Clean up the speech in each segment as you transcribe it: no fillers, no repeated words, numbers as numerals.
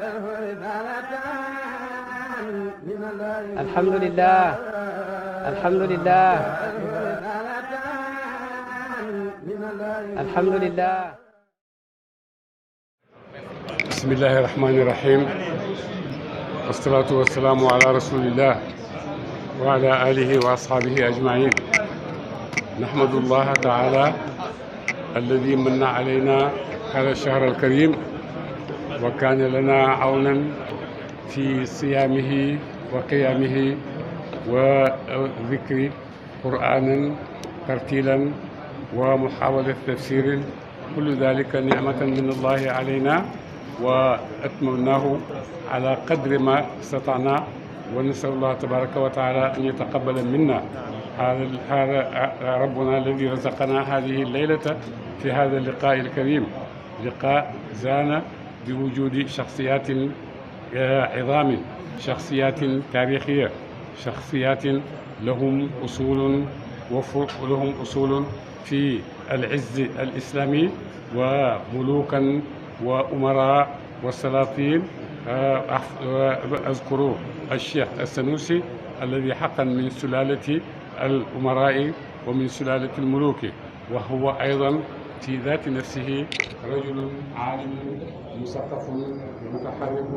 الحمد لله الحمد لله الحمد لله. بسم الله الرحمن الرحيم والصلاة والسلام على رسول الله وعلى آله وأصحابه أجمعين. نحمد الله تعالى الذي من علينا هذا الشهر الكريم وكان لنا عونا في صيامه وقيامه وذكر قرآنا ترتيلا ومحاولة تفسير، كل ذلك نعمة من الله علينا وأتممناه على قدر ما استطعنا، ونسأل الله تبارك وتعالى أن يتقبل منا هذا ربنا الذي رزقنا هذه الليلة في هذا اللقاء الكريم، لقاء زان بوجود شخصيات عظام، شخصيات تاريخية، شخصيات لهم أصول في العز الإسلامي، وملوكا وأمراء وسلاطين. أذكر الشيخ السنوسي الذي حقا من سلالة الأمراء ومن سلالة الملوك، وهو أيضا في ذات نفسه رجل عالم مثقف متحرك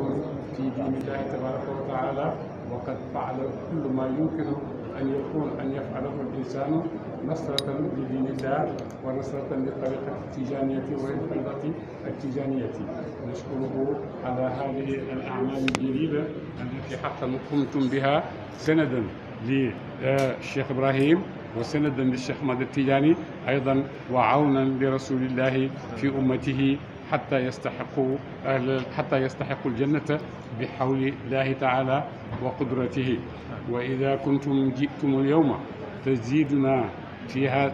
في دين الله تبارك وتعالى، وقد فعل كل ما يمكن أن يفعله الإنسان نصرة لدين الله ونصرة للطريقة التيجانية والفائدة التيجانية. نشكره على هذه الأعمال الجليلة التي حقا قمتم بها سندا للشيخ إبراهيم وسندا للشيخ أحمد التيجاني أيضا، وعونا لرسول الله في أمته حتى يستحقوا الجنة بحول الله تعالى وقدرته. وإذا كنتم جئتم اليوم تزيدنا فيها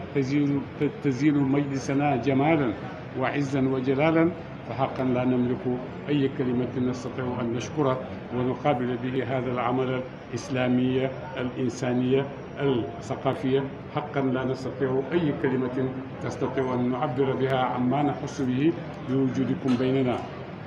تزيد مجلسنا جمالا وعزا وجلالا، فحقا لا نملك أي كلمة نستطيع أن نشكره ونقابل به هذا العمل الإسلامي الإنسانية الثقافية. حقا لا نستطيع أي كلمة تستطيع أن نعبر بها عما نحس به بوجودكم بيننا،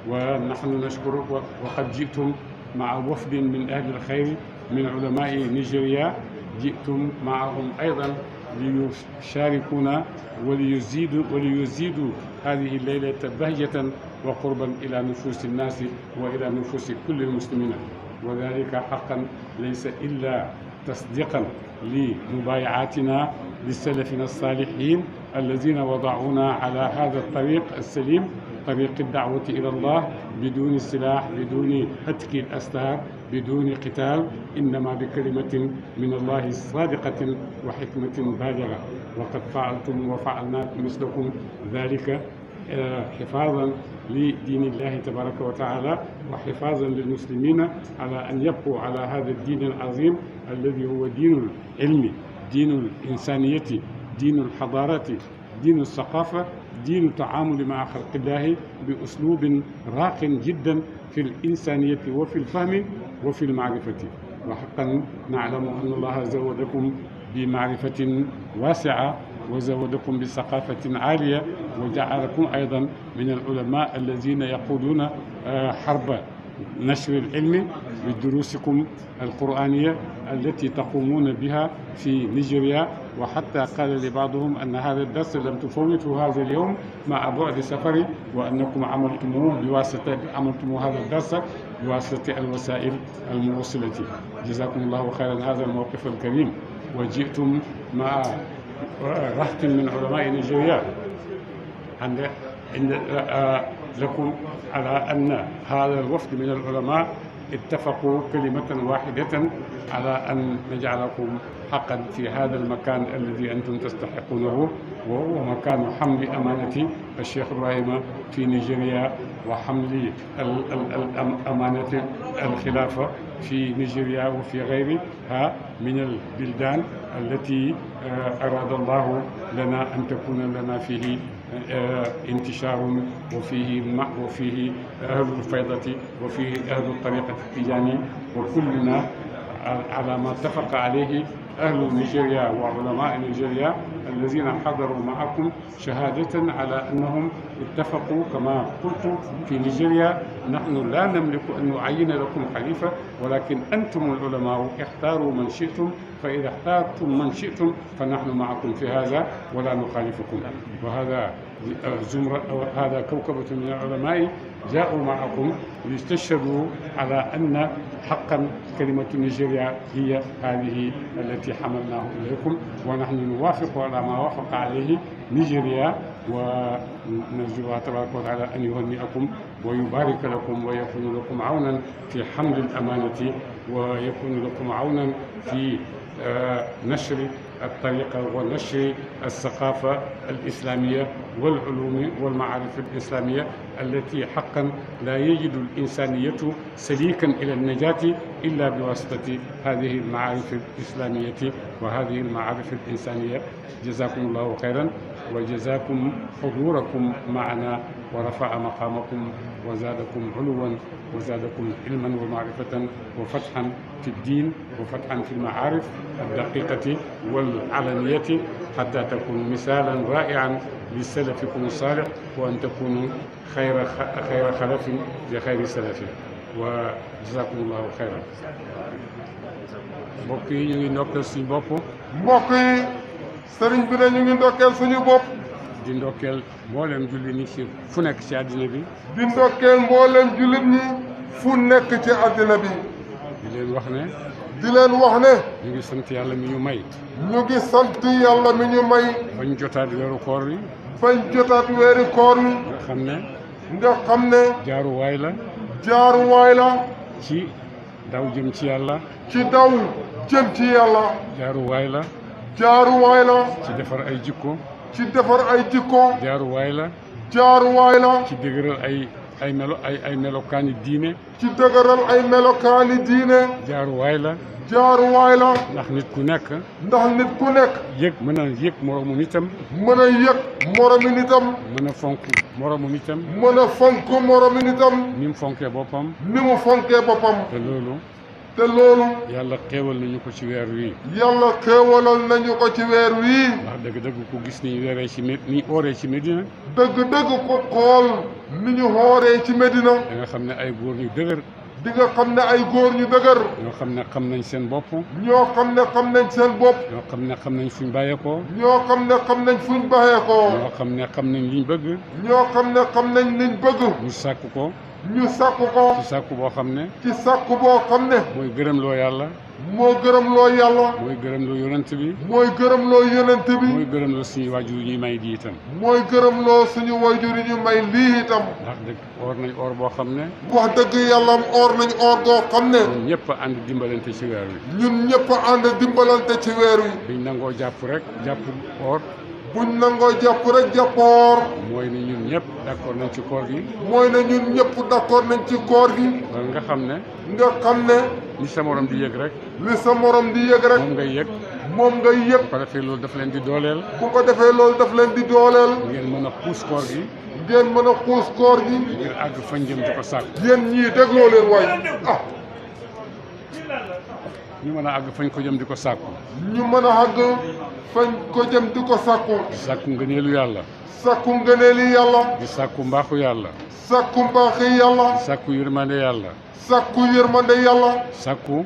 ونحن نشكرك. وقد جئتم مع وفد من أهل الخير من علماء نيجيريا، جئتم معهم أيضا ليشاركونا وليزيدوا هذه الليلة بهجة وقربا إلى نفوس الناس وإلى نفوس كل المسلمين، وذلك حقا ليس إلا تصديقا لمبايعاتنا لسلفنا الصالحين الذين وضعونا على هذا الطريق السليم، طريق الدعوة إلى الله بدون سلاح، بدون هتك الأستار، بدون قتال، إنما بكلمة من الله صادقة وحكمة بالغة. وقد فعلتم وفعلنا مثلكم ذلك حفاظا لدين الله تبارك وتعالى وحفاظا للمسلمين على أن يبقوا على هذا الدين العظيم الذي هو دين العلم، دين الإنسانية، دين الحضارة، دين الثقافة، دين التعامل مع خلق الله بأسلوب راق جدا في الإنسانية وفي الفهم وفي المعرفة. وحقا نعلم أن الله زودكم بمعرفة واسعة وزودكم بثقافة عالية، وجعلكم أيضا من العلماء الذين يقودون حرب نشر العلم بدروسكم القرآنية التي تقومون بها في نيجيريا. وحتى قال لبعضهم أن هذا الدرس لم تفوتوا هذا اليوم مع بعد سفري، وأنكم عملتم هذا الدرس بواسطة الوسائل الموصلة. جزاكم الله خيرا هذا الموقف الكريم. وجئتم مع رهط من علماء نيجيريا لكم على أن هذا الوفد من العلماء اتفقوا كلمة واحدة على أن نجعلكم حقا في هذا المكان الذي أنتم تستحقونه، وهو مكان حمل أمانة الشيخ إبراهيم في نيجيريا وحمل أمانة الخلافة في نيجيريا وفي غيرها من البلدان التي أراد الله لنا أن تكون لنا فيه انتشار وفيه أهل الفيضة وفيه أهل الطريقة التيجاني، وكلنا على ما اتفق عليه أهل نيجيريا وعلماء نيجيريا الذين حضروا معكم شهادة على أنهم اتفقوا كما قلت في نيجيريا نحن لا نملك أن نعين لكم خليفة ولكن أنتم العلماء اختاروا من شئتم فإذا اخترتم من شئتم فنحن معكم في هذا ولا نخالفكم. وهذا زمرة هذا كوكبة من العلماء جاءوا معكم ليستشهدوا على أن حقا كلمة نيجيريا هي هذه التي حملناه إليكم ونحن نوافق على ما وافق عليه نيجيريا ونرجو الله تبارك وتعالى أن يهنئكم ويبارك لكم ويكون لكم عونا في حمل الأمانة ويكون لكم عونا في نشر الطريقة ونشر الثقافة الإسلامية والعلوم والمعارف الإسلامية التي حقا لا يجد الإنسانية سليكا إلى النجاة إلا بواسطة هذه المعارف الإسلامية وهذه المعارف الإنسانية. جزاكم الله خيرا وجزاكم حضوركم معنا ورفع مقامكم وزادكم علوا وزادكم علما ومعرفة وفتحا في الدين وفتحا في المعارف الدقيقة والعلنية حتى تكونوا مثالا رائعا لسلفكم الصالح وأن تكونوا خير خلف لخير سلف وجزاكم الله خيرا. mbokk yi ñu ngi ndokkeel suñu bopp. mbokk yi sëriñ bi ne ñu ngi ndokkeel suñu bopp. di ndokkeel mboolem jullit ñi ci fu nekk ci àddina bi. di ndokkeel mboolem jullit ñi fu nekk ci àddina bi. di leen wax ne. di leen wax ne. ñu ngi sant yàlla mi ñu may. ñu ngi sant yàlla mi ñu may. bañ jotaat weeru koor wi. bañ jotaat weeru koor wi. nga xam ne. nga xam ne. jaaruwaay la. jaaruwaay la. ci daw jëm ci yàlla. ci daw jëm ci yàlla. jaaruwaay la. jaaruwaay la. ci defar ay jikko. ci defar ay jikko. jaaruwaay la. jaaruwaay la. ci dëgëral ay melokaani diine. ci dëgëral ay melokaani diine. jaaruwaay la. jaaruwaay la. ndax nit ku nekk. ndax nit ku nekk. mën a yëg moroomu nitam. mën a yëg moroomu nitam. mën a fonk moroomu nitam. mën a fonk moroomu nitam. ni mu fonkee boppam. ni mu fonkee boppam. te loolu. yàlla xéewal nañu ko ci weer wi. yàlla xéewalal nañu ko ci weer wi. ndax dëgg-dëgg ku gis ni ñu weeree ni ooree ci Medina. dëgg-dëgg ko xool ni ñu xooree ci Medina. da nga xam ne ay góor ñu dëgër. di nga xam ne ay góor ñu dëgër. ñoo xam ne xam nañ seen bopp. ñoo xam ne xam nañ seen bopp. ñoo xam ne xam nañ fuñ bàyyeekoo. ñoo xam ne xam nañ fuñ bàyyeekoo. ñoo xam ne xam nañ liñ bëgg. ñoo xam ne xam nañ liñ bëgg. ñu sàkku ko. ñu sàkku ko. ci sàkku boo xam ne. ci sàkku boo xam ne. mooy gërëm loo yàlla. moo gërëm loo yàlla. mooy gërëm loo yonent bi. mooy gërëm loo yonent bi. mooy gërëm loo suñu waajur yi ñuy may di itam. mooy gërëm loo suñu waajur yi ñu may lii itam. ndax dëgg or nañ or boo xam ne. wax dëgg yàlla or nañ or goo xam ne. ñun ñëpp a ànd dimbalante ci weer wi. ñun ñëpp a ànd dimbalante ci weer wi. biñ nangoo jàpp rek jàpp or. buñ nangoo jàpp rek jàpp or. mooy ne ñun ñëpp d'accord nañ ci koor gi. mooy ne ñun ñëpp d'accord nañ ci koor gi. loolu nga xam ne. nga xam ne. li sa morom di yëg rek. li sa morom di yëg rek. moom ngay yëg. moom ngay yëg. bu ko defee loolu daf leen di dooleel. bu ko defee loolu daf leen di dooleel. ngeen mën a xuus koor gi. ngeen mën a xuus koor gi. ngir àgg fañ jëm di ko sàkk. yéen ñii dégloo leen waay ah. ñu mën a àgg fañ ko jëm di ko sàkku. ñu mën a àgg fañ ko jëm di ko sàkku. di sàkku ngëneelu yàlla. sàkku ngëneeli yàlla. di sàkku mbaaxu yàlla. sàkku mbaaxi yàlla. di sàkku yërmande yàlla. sàkku yërmande yàlla. sàkku.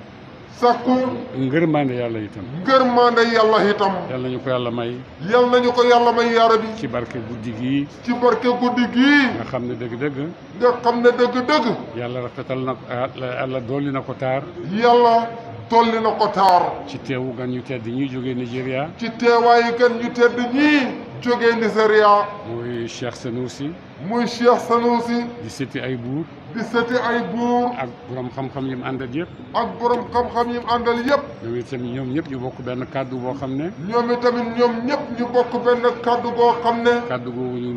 sàkku. ngërmande yàlla itam. ngërmande yàlla itam. yal nañu ko yàlla may. yal nañu ko yàlla may yaa rabbi. ci barke guddi gii. ci barke guddi gii. nga xam ne dëgg-dëgg. nga xam ne dëgg-dëgg. yàlla rafetal na yàlla dolli na ko taar. yàlla dolli na ko taar. ci teewu gan ñu tedd ñuy jógee Nigeria. ci teewaayu gan ñu tedd ñii. jógee Nigeria. muy Cheikh Sanusi. muy Cheikh Sanusi. di sëti ay buur. di sëti ay buur. ak borom xam-xam yi mu àndal yëpp. ak borom xam-xam yi mu àndal yëpp. ñoom itam ñoom ñëpp ñu bokk benn kàddu boo xam ne. ñoom itamit ñoom ñëpp ñu bokk benn kàddu boo xam ne. kàddu googu ñu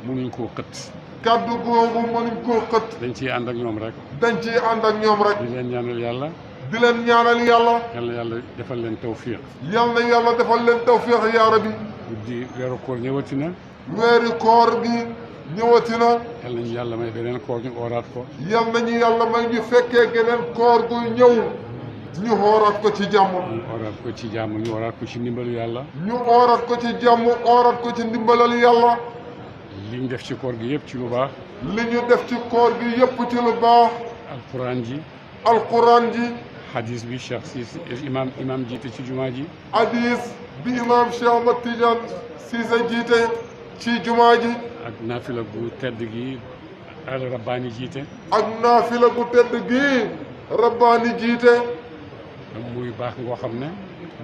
mënuñ koo xët. kàddu googu mënuñ koo xët. dañ ciy ànd ak ñoom rek. dañ ciy ànd ak ñoom rek. di leen ñaanal yàlla. di leen ñaanal yàlla. yal na yàlla defal leen tawfiq. yal na yàlla defal leen tawfiq yaa rabbi. guddi weeru koor ñëwati na. weeri koor gi ñëwati na. yal nañu yàlla may beneen koor ñu ooraat ko. yal nañu yàlla may ñu fekkee geneen koor guy ñëw. ñu ooraat ko ci jàmm. ñu ooraat ko ci jàmm ñu ooraat ko ci ndimbalu yàlla. ñu ooraat ko ci jàmm ooraat ko ci ndimbalal yàlla. li ñu def ci koor gi yëpp ci lu baax. li ñu def ci koor gi yëpp ci lu baax. alquran ji. alquran ji. hadis bi Cheikh Cissé imam jiite ci jumaa ji. hadis bi imam Cheikh Ahmad Tidiane Cissé jiite ci jumaa ji. ak naafila gu tedd gi al rabbaani jiite. ak naafila gu tedd gi rabbaani jiite. muy baax ngoo xam ne.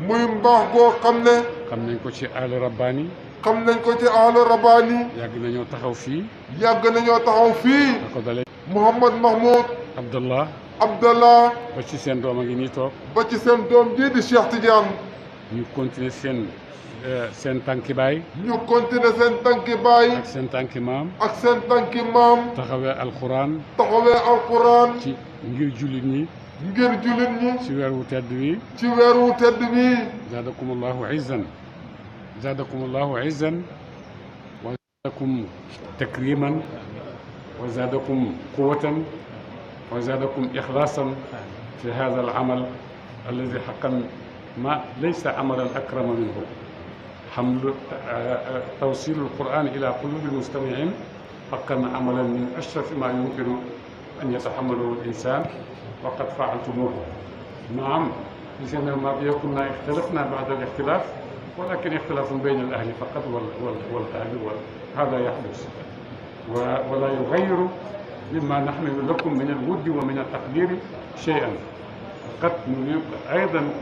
muy mbaax goo xam ne. xam nañ ko ci al rabbaani. xam nañ ko ci al rabbaani. yàgg nañoo taxaw fii. yàgg nañoo taxaw fii. da ko dalee. Mouhamad Mahmoud. Abdallah. Abdallah. ba ci seen doom a ngi nii toog. ba ci seen doom jii di Cheikh Tidiane. ñu continuer seen tànki baay. ñu continuer seen tànki baay. ak seen tànki maam. ak seen tànki maam. taxawee alquran. taxawee alquran. ci ngir jullit ñi. ngir jullit ñi. ci weer wu tedd wi. ci weer wu tedd wi. zaadakumullahu izzan. zaadakumullahu izzan. wa zaadakum takriman. wa zaadakum quwwatan. wa zaadakum ikhlaasan fi haadha al-amal alladi haqqan ma laysa amalan akrama minhu. حمل توصيل القرآن إلى قلوب المستمعين حقا عملا من أشرف ما يمكن أن يتحمله الإنسان وقد فعلتموه. نعم في السنة الماضية كنا اختلفنا بعد الاختلاف ولكن اختلاف بين الأهل فقط والأهل هذا يحدث ولا يغير مما نحمل لكم من الود ومن التقدير شيئا. قد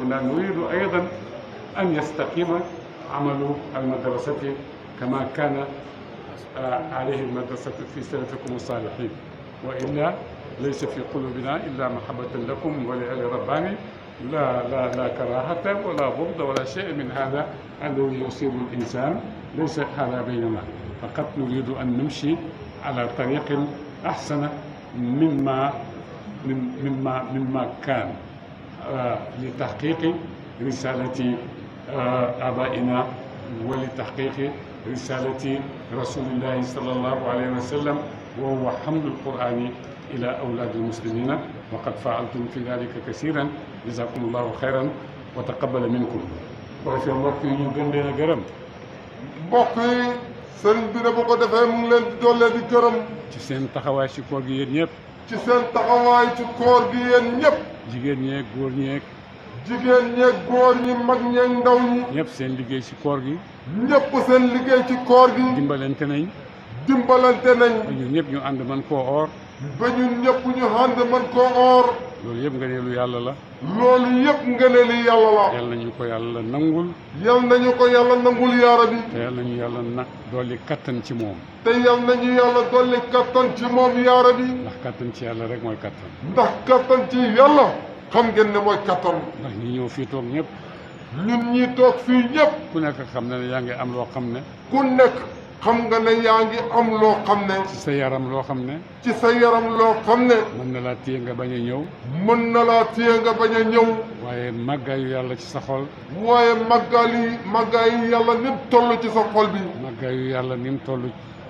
كنا نريد أيضا أن يستقيم عمل المدرسة كما كان عليه المدرسة في سلفكم الصالحين وإلا ليس في قلوبنا إلا محبة لكم ولآل رباني لا كراهة ولا بغض ولا شيء من هذا الذي يصيب الإنسان. ليس هذا بيننا فقط نريد أن نمشي على طريق أحسن مما كان لتحقيق رسالة آبائنا ولتحقيق رسالة رسول الله صلى الله عليه وسلم وهو حمل القرآن إلى أولاد المسلمين وقد فعلتم في ذلك كثيرا جزاكم الله خيرا وتقبل منكم. وفي mbokk yi ñu gën leen a gërëm. mbokk yi sëriñ bi ne bu ko defee mu ngi leen di doole di gërëm. ci seen taxawaay ci koor gi yéen ñëpp. ci seen taxawaay ci koor gi yéen ñëpp. jigéen ñeeg góor ñeeg. jigéen ñeeg góor ñi mag ñeeg ndaw ñi. ñëpp seen liggéey ci koor gi. ñëpp seen liggéey ci koor gi. dimbalante nañ. dimbalante nañ. ba ñun ñëpp ñu ànd man koo oor. ba ñun ñëpp ñu ànd man koo oor. loolu yëpp ngëneelu yàlla la. loolu yëpp ngëneelu yàlla la. yal nañu ko yàlla nangul. yal nañu ko yàlla nangul yaara bi. te yal nañu yàlla dolli kattan ci moom. te yal nañu yàlla dolli kattan ci moom yaara bi. ndax kattan ci yàlla rek mooy kattan. ndax kattan ci yàlla. xam ngeen ne mooy kattan. ndax ñi ñëw fii toog ñëpp. ñun ñi toog fii ñëpp. ku nekk xam ne yaa ngi am loo xam ne. ku nekk xam nga ne yaa ngi am loo xam ne. ci sa yaram loo xam ne. ci sa yaram loo xam ne. mën na laa téye nga bañ a ñëw. mën na laa téye nga bañ a ñëw. waaye màggaayu yàlla ci sa xol. waaye màggaayu yàlla ni mu toll ci sa xol bi. màggaayu yàlla ni mu toll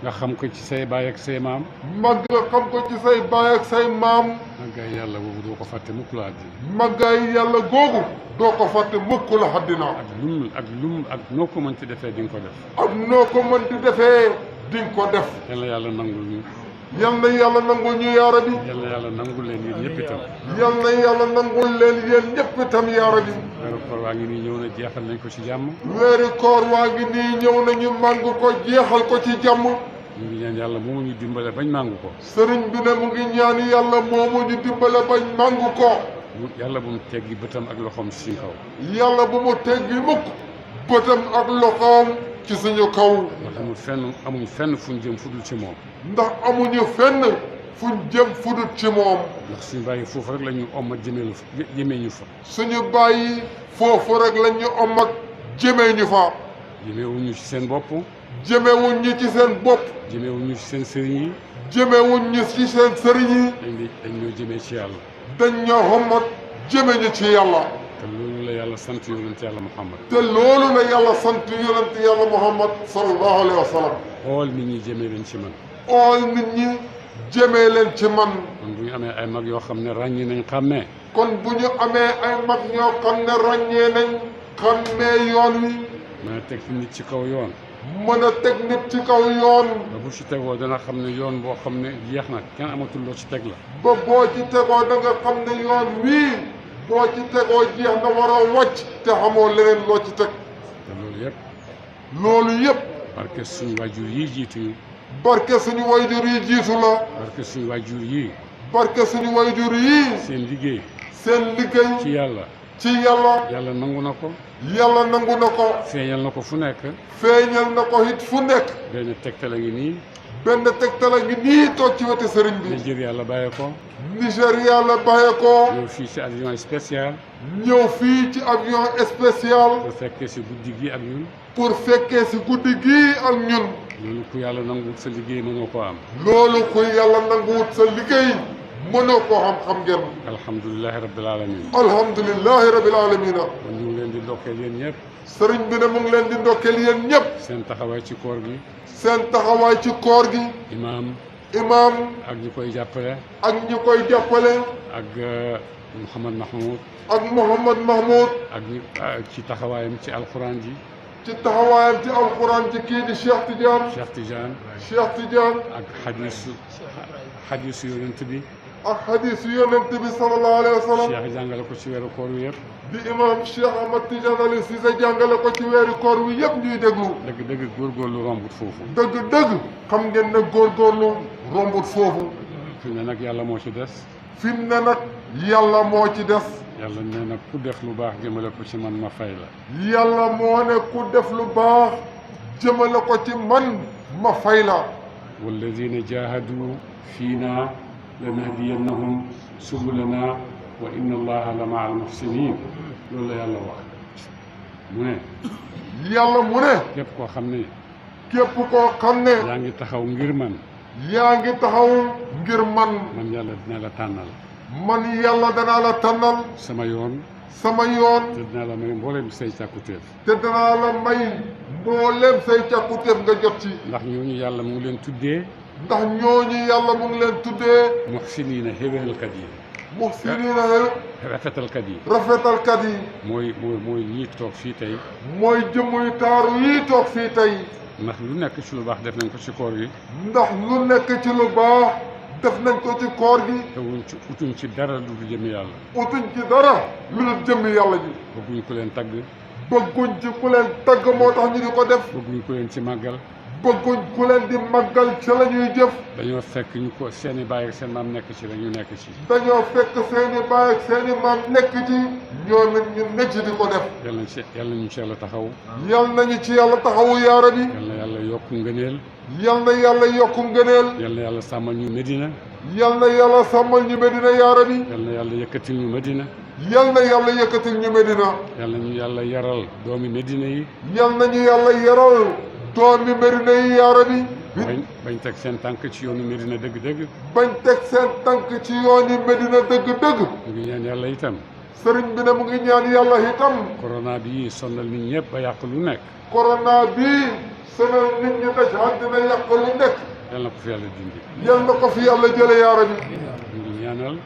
nga xam ko ci say baay ak say maam. màgg nga xam ko ci say baay ak say maam. màggaayu yàlla boobu doo ko fàtte mukk la àddina. màggaayu yàlla googu. doo ko fàtte mukk la àddina. ak noo ko mënti defee di nga ko def. ak noo ko mënti defee di nga ko def. yal na yàlla nangul ñu. yal na yàlla nangul ñu yaara bi. yal na yàlla nangul leen yéen ñëpp itam. yal na yàlla nangul leen yéen ñëpp itam yaara bi. weeru koor waa ngi nii ñëw na jeexal nañ ko ci jàmm. weeri koor waa ngi nii ñëw nañu màng ko jeexal ko ci jàmm. ñu ngi ñaan yàlla moomu ñu dimbale bañ màngu ko. sëriñ bi ne mu ngi ñaan yàlla moomu ñu dimbale bañ màngu ko. yàlla bu mu teggi bëtam ak loxoom ci suñu kaw. yàlla bu mu teggi mukk bëtam ak loxoom ci suñu kaw. ndax amuñ fenn fuñ jëm fudul ci moom. ndax amuñu fenn fuñ jëm fudul ci moom. ndax suñu bàyyi foofu rek la ñu ommat jëmee ñu fa. suñu bàyyi foofu rek la ñu ommat jëmee ñu fa. jëmeewuñu ci seen bopp. jëmewuñ ñi ci seen bopp. jëmeewuñ ci seen sëriñ yi. jëmewuñ ñi ci seen sëriñ yi. dañ ñoo jëmee ci yàlla. dañ ñoo xommat jëme ñu ci yàlla. te loolu la yàlla sant yonent yàlla Muhammad. te loolu la yàlla sant yonent yàlla Muhammad sallallahu alayhi wa sallam. xool nit ñi jëmee leen ci man. xool nit ñi jëmee leen ci man. kon bu ñu amee ay mag yoo xam ne ràññi nañ xàmmee. kon bu ñu amee ay mag ñoo xam ne ràññee nañ xammee yoon wi mën a teg nit ci kaw yoon mën a teg nit ci kaw yoon ba bu ci tegoo dana xam ne yoon boo xam ne jeex na kenn amatul loo ci teg la ba boo ci tegoo da nga xam ne yoon wii boo ci tegoo jeex na war a wàcc te xamoo leneen loo ci teg te loolu yëpp loolu yëpp barke suñu waajur yi jiituñu barke suñu wayjur yi jiitu la barke suñu waajur yi barke suñu wayjur yi seen liggéey seen liggéey ci yàlla ci yàlla yàlla nangu na ko yàlla nangu na ko feeñal na ko fu nekk feeñal na ko it fu nekk benn tegtal a ngi nii benn tegtal a ngi nii toog ci wetu sëriñ bi Nigeria la bàyyee ko Nigéria la bàyyee ko ñëw fii ci avion spécial ñëw fii ci avion spécial bu fekkee si guddi gi ak ñun pour fekkee si guddi gii ak ñun loolu ku yàlla nanguwut sa liggéey mënoo koo am loolu ku yàlla nanguwut sa liggéey mënoo koo xam ngeen alhamdulilahi rabbil alamin alhamdulilahi rabil alamina kon ñu ngi leen di ndokkeel yéen ñëpp sëriñ bi ne mu ngi leen di ndokkeel yéen ñëpp seen taxawaay ci koor gi seen taxawaay ci koor gi imaam imaam ak ñi koy jàppale ak ñi koy jàppale ak Mouhamad Mahmoud ak Mouhamad Mahmoud ak ñi ci taxawaayam ci alquran ji ci taxawaayam ci alquran ci kii di Cheikh Tidiane Cheikh Tidiane Cheikh Tidiane ak xadisu yonent bi ak xadiisu yonent bi sallallahu alayhi wa sallam Cheikh jàngale ko ci weeru koor wi yëpp di imam Cheikh Ahmad Tidiane Ali Cissé jàngale ko ci weeru koor wi yëpp ñuy déglu dëgg-dëgg góorgóorlu rombut foofu dëgg-dëgg xam ngeen ne góorgóorlu rombut foofu fi mu ne nag yàlla moo ci des fi mu ne nag yàlla moo ci des yàlla nee na ku def lu baax jëmale ko ci man ma fay la yàlla moo ne ku def lu baax jëmale ko ci man ma fay la walladina jahadu fiina lanahdiyannahum subulana wa inna allaha la maa al muhsinin loolu la yàlla wax mu ne yàlla mu ne képp koo xam ne képp koo xam ne yaa ngi taxaw ngir man yaa ngi taxaw ngir man yàlla dina la tànnal man yàlla danaa la tànnal sama yoon sama yoon te dinaa la may mboolem say càkkutéef te danaa la may mbooleem say càkkutéef nga jot ci ndax ñooñu yàlla mu ngi leen tuddee ndax ñooñu yàlla mu ngi leen tuddee muhsiniina xéwénalkat yi muhsiniina rafetalkat yi rafetalkat yi mooy ñii toog fii tey mooy jëmmuy taaru yii toog fii tey ndax lu nekk ci lu baax def nañ ko ci koor gi ndax lu nekk ci lu baax def nañ ko ci koor gi te utuñ ci dara lu dul jëmmi yàlla utuñ ci dara lu dul jëmmi yàlla ji bëgguñ ku leen tagg bëgguñ ci ku leen tagg moo tax ñu di ko def bëgguñ ku leen ci màggal bëgguñ ku leen di màggal ci la ñuy jëf dañoo fekk ñu ko seen i baay ak seen maam nekk ci la ñu nekk ci dañoo fekk seeni baay ak seeni maam nekk ci ñoom it ñu nekk ci di ko def yal nañu ci yàlla taxaw yal nañu ci yàlla taxawu yaara bi yal na yàlla yokk ngëneel yal na yàlla yokku ngëneel yal na yàlla sàmmal ñu Medina yal na yàlla sàmmal ñu Medina yaara bi yal na yàlla yëkkatil ñu Medina yal na yàlla yëkkatil ñu Medina yal na ñu yàlla yaral doomi Medina yi yal nañu yàlla yaral doomi Medina yi yaara bi bañ teg seen tànk ci yoonu Medina dëgg-dëgg bañ teg seen tànk ci yooni Medina dëgg-dëgg ñu ngi ñaan yàlla itam sëriñ bi ne mu ngi ñaan yàlla itam corona bi sonnal nit ñëpp ba yàq lu nekk corona bii sonal nit ñi daj àddina yàq lu nekk yal na ko fi yàlla dindi yal na ko fi yàlla jële yaara bi ñu ngi ñaanal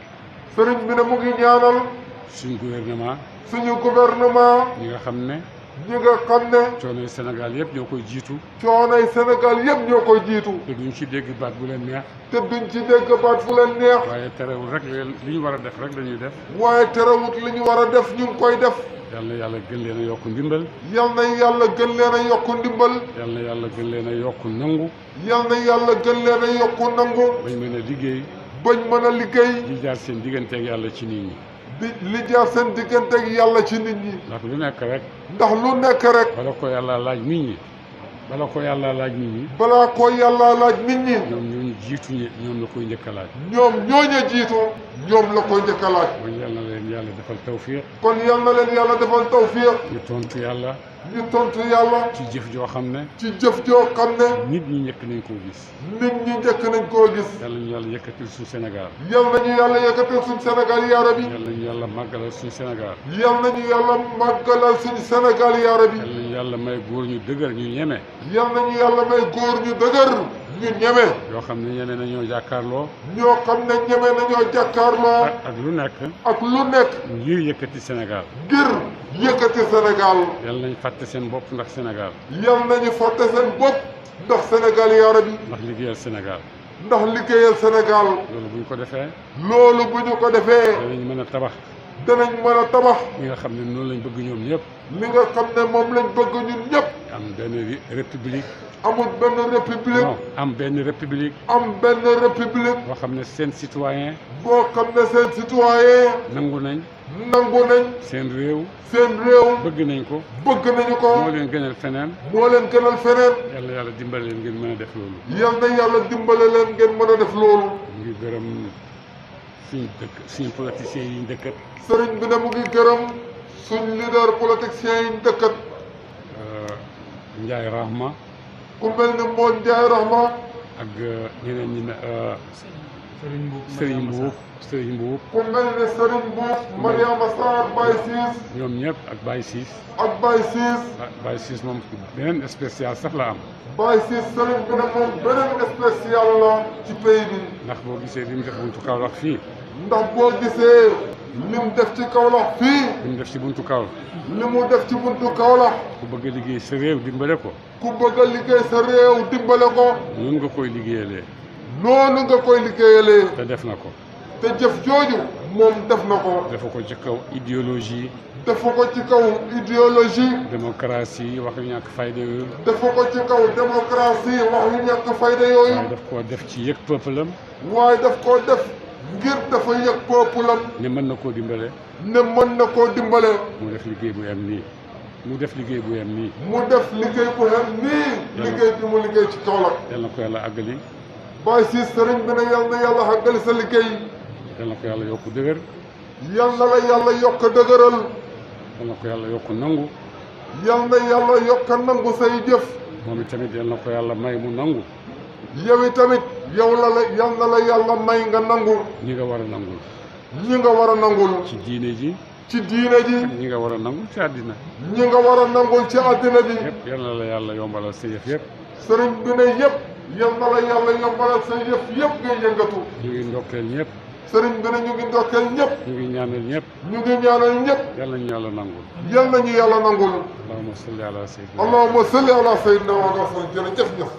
sëriñ bi ne mu ngi ñaanal suñ gouvernement suñu gouvernement ñi nga xam ne ñi nga xam ne coonoy Sénégal yëpp ñoo koy jiitu coonoy Sénégal yëpp ñoo koy jiitu te duñ ci dégg baat bu leen neex te duñ ci dégg baat fu leen neex waaye terewul rek li ñu war a def rek lañuy def waaye terewut li ñu war a def ñu ngi koy def yal na yàlla gën leen a yokk ndimbal yal na yàlla gën leen a yokku ndimbal yal na yàlla gën leen a yokk nangu yal na yàlla gën leen a yokku nangu bañ mën a liggéey bañ mën a liggéey di jaar seen digganteeg yàlla ci nit ñi li jaar seen digganteeg yàlla ci nit ñi ndax lu nekk rek ndax lu nekk rek bala ko yàlla laaj nit ñi balaa ko yàlla laaj nit ñi ñoom ñooñu jiitu ñoom la koy njëkk a laaj ñoom ñooñu jiitu ñoom la koy njëkk a laaj kon yal na leen yàlla defal tawfiq kon yal na leen yàlla defal tawfiq ñu tontu yàlla ñu tontu yàlla ci jëf joo xam ne ci jëf joo xam ne nit ñi njëkk nañ koo gis nit ñi njëkk nañ koo gis yal nañu yàlla yëkkatil suñu Sénégal yal nañu yàlla yëkkatil suñu Sénégal yaa rabbi yal nañu yàlla màggalal suñu Sénégal yal nañu yàlla màggalal suñu Sénégal yaa rabbi yal nañu yàlla may góor ñu dëgër ñu ñeme yal nañu yàlla may góor ñu dëgër ñu ñeme. yoo xam ne ñeme nañoo jàkkaarloo. ñoo xam ne ñeme nañoo jàkkaarloo. ak lu nekk. ak lu nekk. ngir yëkkati Sénégal. ngir yëkkati Sénégal. yal nañ fàtte seen bopp ndax Sénégal. yal nañu fàtte seen bopp ndax Sénégal yaa rabbi. ndax liggéeyal Sénégal. ndax liggéeyal Sénégal. loolu bu ñu ko defee. loolu bu ñu ko defee. danañ mën a tabax. danañ mën a tabax. li nga xam ne noonu lañ bëgg ñoom ñëpp. li nga xam ne moom lañ bëgg ñun ñëpp. am benn république. amul benn république. non am benn république. am benn république. boo xam ne seen citoyen. boo xam ne seen citoyen. nangu nañ. nangu nañ. seen réew. seen réew. bëgg nañ ko. bëgg nañu ko. moo leen gënal feneen. moo leen gënal feneen. yàlla yàlla dimbale leen ngeen mën a def loolu. yal na yàlla dimbale leen ngeen mën a def loolu. ngi gërëm suñu politiciens yi ñu dëkkat. sëriñ bi ne mu ngi gërëm suñ leader politiciens yi ñu dëkkat. Ndiaye Rahma. ku mel ni moom Ndiaye Rahma. ak ñeneen ñi ne Serigne Mbuub. Serigne Mbuub. ku mel ni Serigne Mbuub. Mariama Sarr Baye Ciss. ñoom ñëpp ak Baye Ciss. ak Baye Ciss. Baye Ciss moom beneen spécial sax la am. Baye Ciss sëriñ bi ne moom beneen spécial la ci pays bi. ndax boo gisee li mu def buntu Kaolack fii. ndax boo gisee li mu def ci Kaolack fii. li mu def ci buntu Kaolack. li mu def ci buntu Kaolack. ku bëgg a liggéey sa réew dimbale ko. ku bëgg a liggéey sa réew dimbale ko. noonu nga koy liggéeyalee. noonu nga koy liggéeyalee. te def na ko. te jëf jooju moom def na ko. dafa ko ci kaw idéologie. dafa ko ci kaw idéologie. démocratie wax yu ñàkk fayda yooyu. dafa ko ci kaw démocratie wax yu ñàkk fayda yooyu. waaye daf koo def ci yëg peuple am. waaye daf koo def ngir dafa yëg peuple am. ne mën na koo dimbale. ne mën na koo dimbale. mu def liggéey bu yem nii. mu def liggéey bu yem nii. mu def liggéey bu yem nii. liggéey bi mu liggéey ci Kaolack. yal na ko yàlla àggali. Baye Ciss sëriñ bi ne yal na yàlla àggali sa liggéey. yal na ko yàlla yokk dëgër. yal na la yàlla yokk dëgëral. yal na ko yàlla yokk nangu. yal na yàlla yokk nangu say jëf. moom itamit yal na ko yàlla may mu nangu. yow itamit yow yal na la yàlla may nga nangu. ñi nga war a nangul. ñi nga war a nangul. ci diine ji. ci diine ji. ñi nga war a nangul ci àddina. ñi nga war a nangul ci àddina bi. yëpp yal na la yàlla yombalal sa yëf yëpp. sëriñ bi ne yëpp yal na la yàlla yombalal sa yëf yëpp ngay yëngatu. ñu ngi ndokkeel ñëpp. sëriñ bi ne ñu ngi ndokkeel ñëpp. ñu ngi ñaanal ñëpp. ñu ngi ñaanal ñëpp. yal nañu yàlla nangul. yal nañu yàlla nangul. allahumma salli ala sayyidina. allahumma salli ala sayyidina wa sallam jërëjëf ñëf.